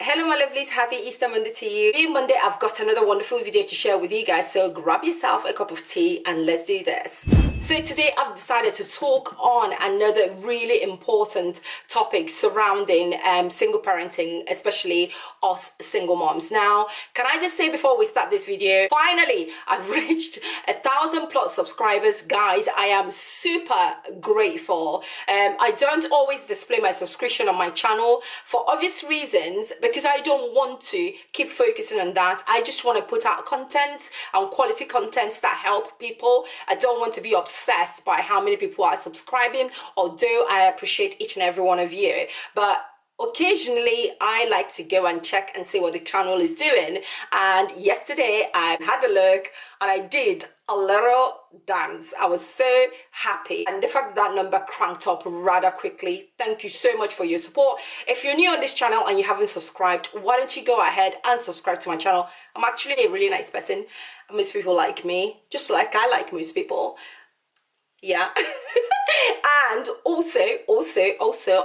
Hello my lovelies, happy Easter Monday to you. Being Monday, I've got another wonderful video to share with you guys, so grab yourself a cup of tea and let's do this. So today I've decided to talk on another really important topic surrounding single parenting, especially us single moms. Now, can I just say before we start this video, finally I've reached 1,000+ subscribers. Guys, I am super grateful. I don't always display my subscription on my channel for obvious reasons, because I don't want to keep focusing on that. I just want to put out content and quality content that help people. I don't want to be obsessed by how many people are subscribing, although I appreciate each and every one of you. But occasionally I like to go and check and see what the channel is doing, and yesterday I had a look and I did a little dance. I was so happy, and the fact that number cranked up rather quickly. Thank you so much for your support. If you're new on this channel and you haven't subscribed, why don't you go ahead and subscribe to my channel. I'm actually a really nice person. Most people like me, just like I like most people. Yeah. And also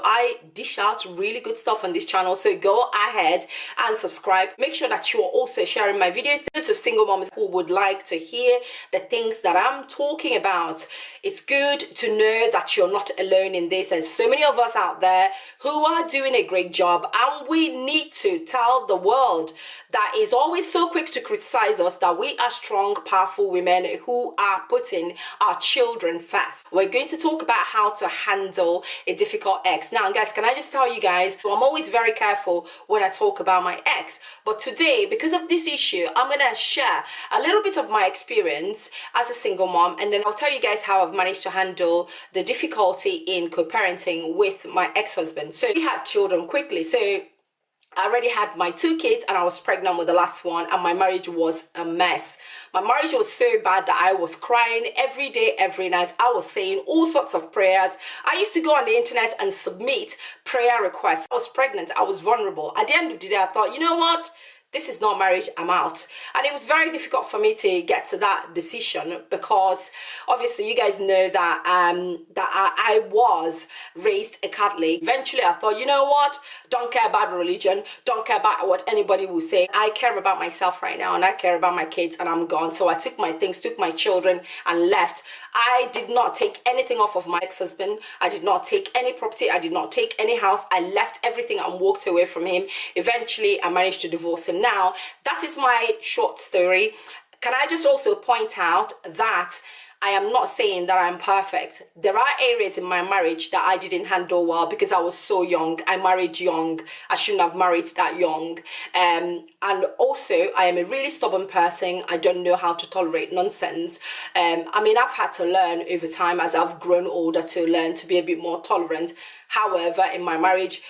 I dish out really good stuff on this channel, so go ahead and subscribe. Make sure that you are also sharing my videos to single moms who would like to hear the things that I'm talking about. It's good to know that you're not alone in this. There's so many of us out there who are doing a great job, and we need to tell the world that is always so quick to criticize us that we are strong, powerful women who are putting our children first. We're going to talk about how to handle a difficult ex. Now guys, can I just tell you guys, I'm always very careful when I talk about my ex, but today, because of this issue, I'm gonna share a little bit of my experience as a single mom, and then I'll tell you guys how I've managed to handle the difficulty in co-parenting with my ex-husband. So we had children quickly. So I already had my 2 kids and I was pregnant with the last one, and my marriage was a mess. My marriage was so bad that I was crying every day, every night. I was saying all sorts of prayers. I used to go on the internet and submit prayer requests. I was pregnant, I was vulnerable. At the end of the day, I thought, you know what? This is not marriage, I'm out. And it was very difficult for me to get to that decision, because obviously you guys know that I was raised a Catholic. Eventually I thought, you know what, don't care about religion, don't care about what anybody will say. I care about myself right now, and I care about my kids, and I'm gone. So I took my things, took my children and left. I did not take anything off of my ex-husband. I did not take any property. I did not take any house. I left everything and walked away from him. Eventually I managed to divorce him. Now, that is my short story. Can I just also point out that I am not saying that I'm perfect. There are areas in my marriage that I didn't handle well because I was so young. I married young. I shouldn't have married that young. And also, I am a really stubborn person. I don't know how to tolerate nonsense. I mean, I've had to learn over time as I've grown older to learn to be a bit more tolerant. However, in my marriage,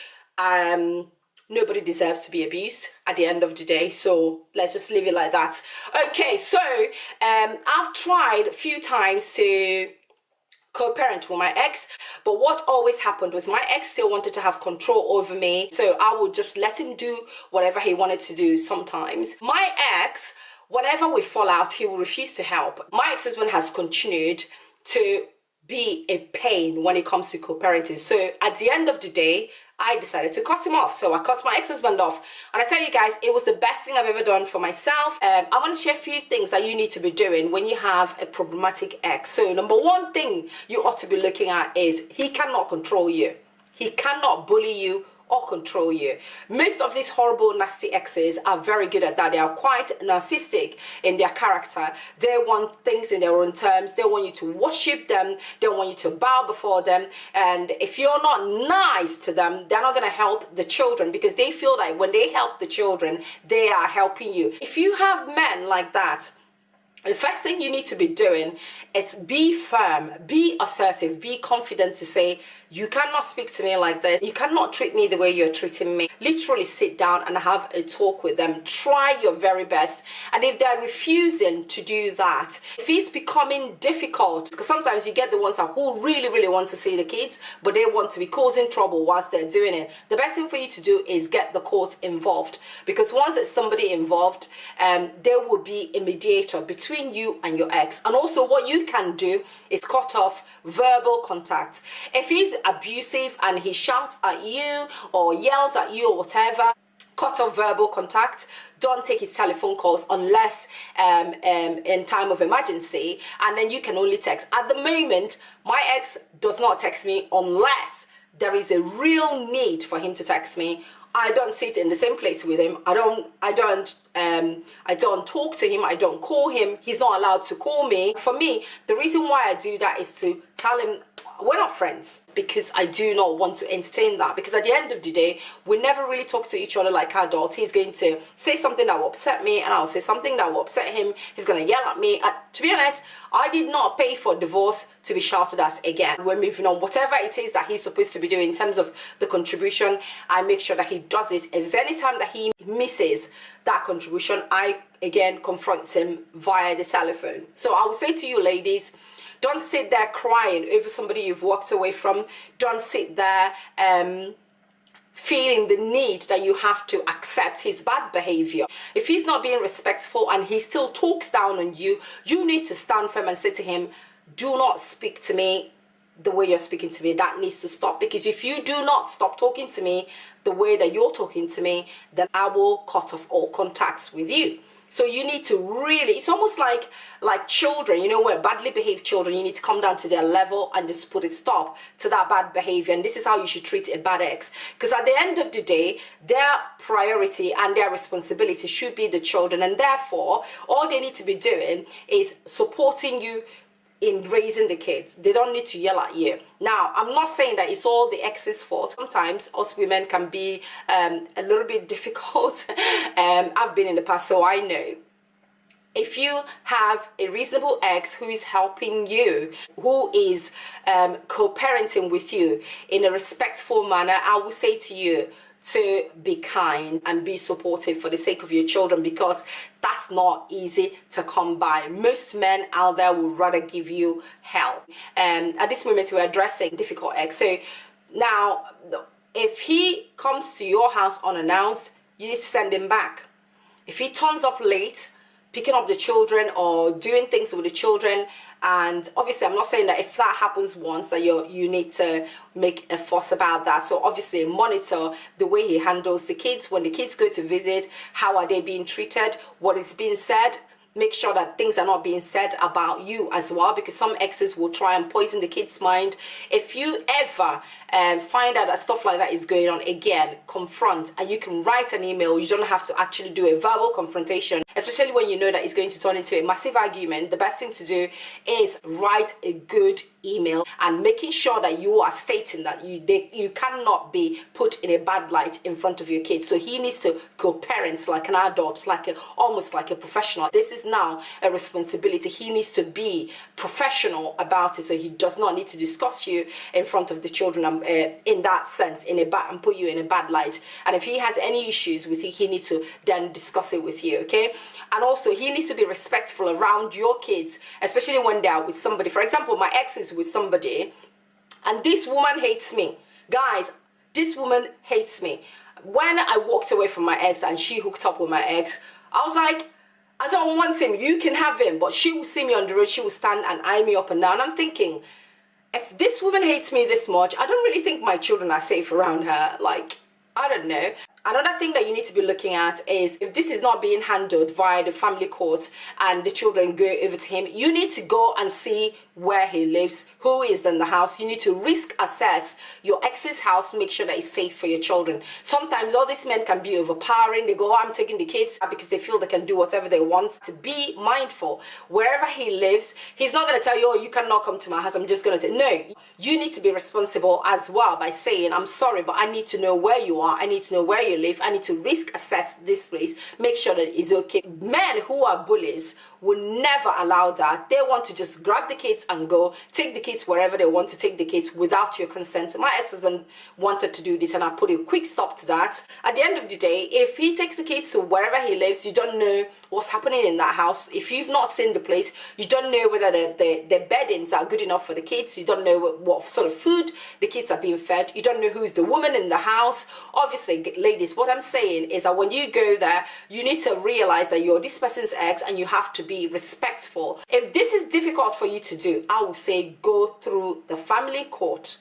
nobody deserves to be abused at the end of the day, so let's just leave it like that. Okay, so I've tried a few times to co-parent with my ex, but what always happened was my ex still wanted to have control over me, so I would just let him do whatever he wanted to do sometimes. My ex, whenever we fall out, he will refuse to help. My ex-husband has continued to be a pain when it comes to co-parenting, so at the end of the day, I decided to cut him off. So I cut my ex-husband off. And I tell you guys, it was the best thing I've ever done for myself. I want to share a few things that you need to be doing when you have a problematic ex. So number one thing you ought to be looking at is he cannot control you. He cannot bully you or control you. Most of these horrible, nasty exes are very good at that. They are quite narcissistic in their character. They want things in their own terms. They want you to worship them. They want you to bow before them. And if you're not nice to them, they're not going to help the children, because they feel like when they help the children, they are helping you. If you have men like that, the first thing you need to be doing is be firm, be assertive, be confident to say, you cannot speak to me like this. You cannot treat me the way you're treating me. Literally sit down and have a talk with them. Try your very best. And if they're refusing to do that, if it's becoming difficult, because sometimes you get the ones who really want to see the kids, but they want to be causing trouble whilst they're doing it, the best thing for you to do is get the court involved. Because once there's somebody involved, there will be a mediator between you and your ex. And also what you can do is cut off verbal contact. If he's abusive and he shouts at you or yells at you or whatever, cut off verbal contact. Don't take his telephone calls unless in time of emergency, and then you can only text. At the moment, my ex does not text me unless there is a real need for him to text me. I don't sit in the same place with him. I don't talk to him. I don't call him. He's not allowed to call me. For me, the reason why I do that is to tell him we're not friends, because I do not want to entertain that. Because at the end of the day, we never really talk to each other like adults. He's going to say something that will upset me, and I'll say something that will upset him. He's going to yell at me. To be honest, I did not pay for divorce to be shouted at again. We're moving on. Whatever it is that he's supposed to be doing in terms of the contribution, I make sure that he does it. If there's any time that he misses that contribution, I again confront him via the telephone. So I will say to you ladies, don't sit there crying over somebody you've walked away from. Don't sit there feeling the need that you have to accept his bad behavior. If he's not being respectful and he still talks down on you, you need to stand firm and say to him, do not speak to me the way you're speaking to me. That needs to stop, because if you do not stop talking to me the way that you're talking to me, then I will cut off all contacts with you. So you need to really, it's almost like children, you know, when badly behaved children, you need to come down to their level and just put a stop to that bad behavior. And this is how you should treat a bad ex. Because at the end of the day, their priority and their responsibility should be the children. And therefore, all they need to be doing is supporting you in raising the kids. They don't need to yell at you. Now, I'm not saying that it's all the ex's fault. Sometimes us women can be a little bit difficult. I've been in the past, so I know. If you have a reasonable ex who is helping you, who is co-parenting with you in a respectful manner, I will say to you to be kind and be supportive for the sake of your children, because that's not easy to come by. Most men out there would rather give you hell. At this moment, we're addressing difficult ex. So now, if he comes to your house unannounced, you need to send him back. If he turns up late, picking up the children or doing things with the children, and obviously I'm not saying that if that happens once that you need to make a fuss about that. So obviously monitor the way he handles the kids. When the kids go to visit, how are they being treated, what is being said. Make sure that things are not being said about you as well, because some exes will try and poison the kid's mind. If you ever find out that stuff like that is going on, again, confront, and you can write an email. You don't have to actually do a verbal confrontation, especially when you know that it's going to turn into a massive argument. The best thing to do is write a good email and making sure that you are stating that you cannot be put in a bad light in front of your kids. So he needs to co-parent like an adult, almost like a professional. This is now a responsibility. He needs to be professional about it, so he does not need to discuss you in front of the children in that sense, and put you in a bad light. And if he has any issues with you, he needs to then discuss it with you, okay? And also, he needs to be respectful around your kids, especially when they're with somebody. For example, my ex is with somebody, and this woman hates me. Guys, this woman hates me. When I walked away from my ex and she hooked up with my ex, I was like, I don't want him. You can have him. But she will see me on the road. She will stand and eye me up and down. I'm thinking, if this woman hates me this much, I don't really think my children are safe around her. Like, I don't know. Another thing that you need to be looking at is, if this is not being handled via the family courts and the children go over to him, you need to go and see where he lives, who is in the house. You need to risk assess your ex's house, make sure that it's safe for your children. Sometimes all these men can be overpowering. They go, oh, I'm taking the kids, because they feel they can do whatever they want. To be mindful, wherever he lives, he's not going to tell you, oh, you cannot come to my house, I'm just going to no. You need to be responsible as well by saying, I'm sorry, but I need to know where you are. I need to know where you live. I need to risk assess this place, make sure that it's okay. Men who are bullies will never allow that. They want to just grab the kids and go, take the kids wherever they want to take the kids without your consent. My ex-husband wanted to do this, and I put a quick stop to that. At the end of the day, if he takes the kids to wherever he lives, you don't know what's happening in that house. If you've not seen the place, you don't know whether the beddings are good enough for the kids. You don't know what sort of food the kids are being fed. You don't know who's the woman in the house. Obviously, ladies, what I'm saying is that when you go there, you need to realize that you're this person's ex, and you have to be respectful. If this is difficult for you to do, I would say go through the family court,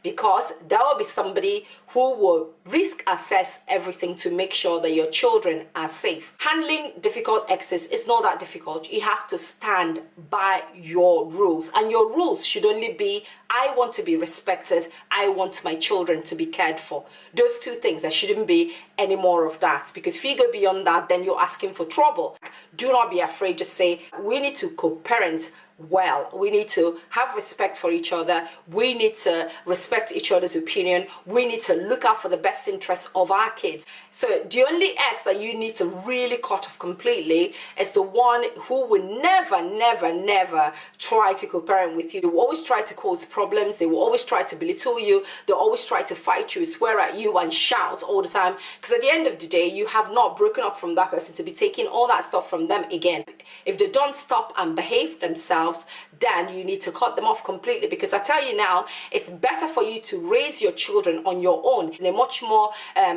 because there will be somebody who will risk assess everything to make sure that your children are safe. Handling difficult exes is not that difficult. You have to stand by your rules, and your rules should only be, I want to be respected, I want my children to be cared for. Those two things. There shouldn't be any more of that, because if you go beyond that, then you're asking for trouble. Do not be afraid. Just say, we need to co-parent well. We need to have respect for each other. We need to respect each other's opinion. We need to look out for the best interests of our kids. So the only ex that you need to really cut off completely is the one who will never try to co-parent with you. They will always try to cause problems. They will always try to belittle you. They'll always try to fight you, swear at you, and shout all the time. Because at the end of the day, you have not broken up from that person to be taking all that stuff from them again. If they don't stop and behave themselves, then you need to cut them off completely. Because I tell you now, it's better for you to raise your children on your own in a much more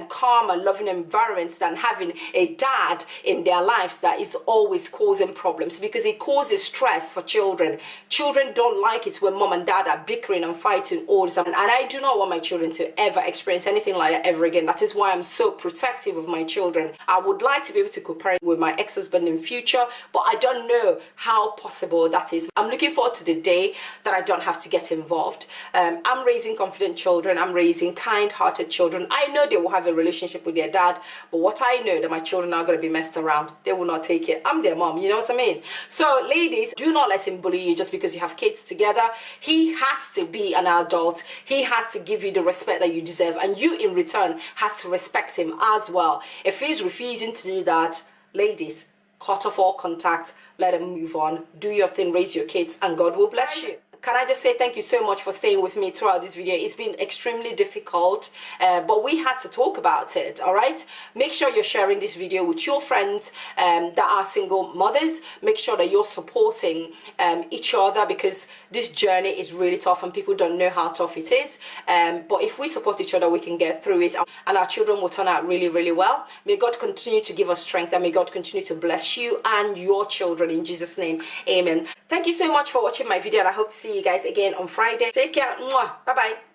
calm and loving environment than having a dad in their lives that is always causing problems, because it causes stress for children. Children don't like it when mom and dad are bickering and fighting all the time, and I do not want my children to ever experience anything like that ever again. That is why I'm so protective of my children. I would like to be able to co-parent with my ex-husband in future, but I don't know how possible that is. I'm looking forward to the day that I don't have to get involved. I'm raising confident children. I'm raising kind-hearted children. I know they will have a relationship with their dad, but what I know that my children are going to be messed around. They will not take it. I'm their mom, you know what I mean? So ladies, do not let him bully you just because you have kids together. He has to be an adult. He has to give you the respect that you deserve, and you in return has to respect him as well. If he's refusing to do that, ladies, cut off all contact, let him move on, do your thing, raise your kids, and God will bless you. Can I just say thank you so much for staying with me throughout this video. It's been extremely difficult, but we had to talk about it, all right? Make sure you're sharing this video with your friends that are single mothers. Make sure that you're supporting each other, because this journey is really tough and people don't know how tough it is. But if we support each other, we can get through it, and our children will turn out really, really well. May God continue to give us strength, and may God continue to bless you and your children in Jesus' name. Amen. Thank you so much for watching my video, and I hope to see you guys again on Friday. Take care. Bye bye.